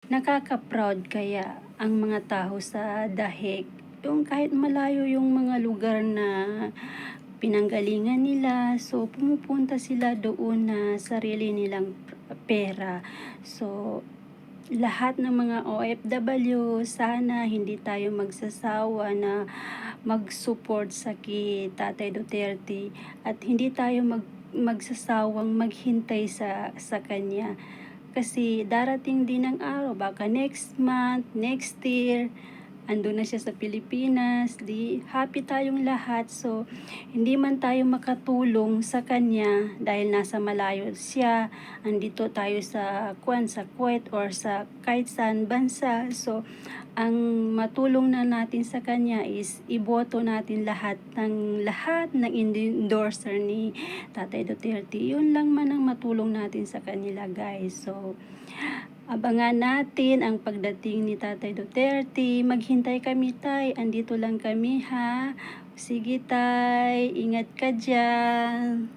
Nakaka-proud kaya ang mga tao sa dahig, yung kahit malayo yung mga lugar na pinanggalingan nila, so pumupunta sila doon na sarili nilang pera. So, lahat ng mga OFW, sana hindi tayo magsasawa na mag-support sa Tatay Duterte at hindi tayo magsasawang maghintay sa kanya. Kasi darating din ang araw, baka next month, next year, andun na siya sa Pilipinas, di happy tayong lahat. So, hindi man tayo makatulong sa kanya dahil nasa malayo siya, andito tayo sa Kuwait or sa kahit saan bansa. So, ang matulong na natin sa kanya is iboto natin lahat ng endorser ni Tatay Duterte. Yun lang man ang matulong natin sa kanila, guys. So, abangan natin ang pagdating ni Tatay Duterte. Maghintay kami, tay. Andito lang kami, ha. Sige, tay. Ingat ka dyan.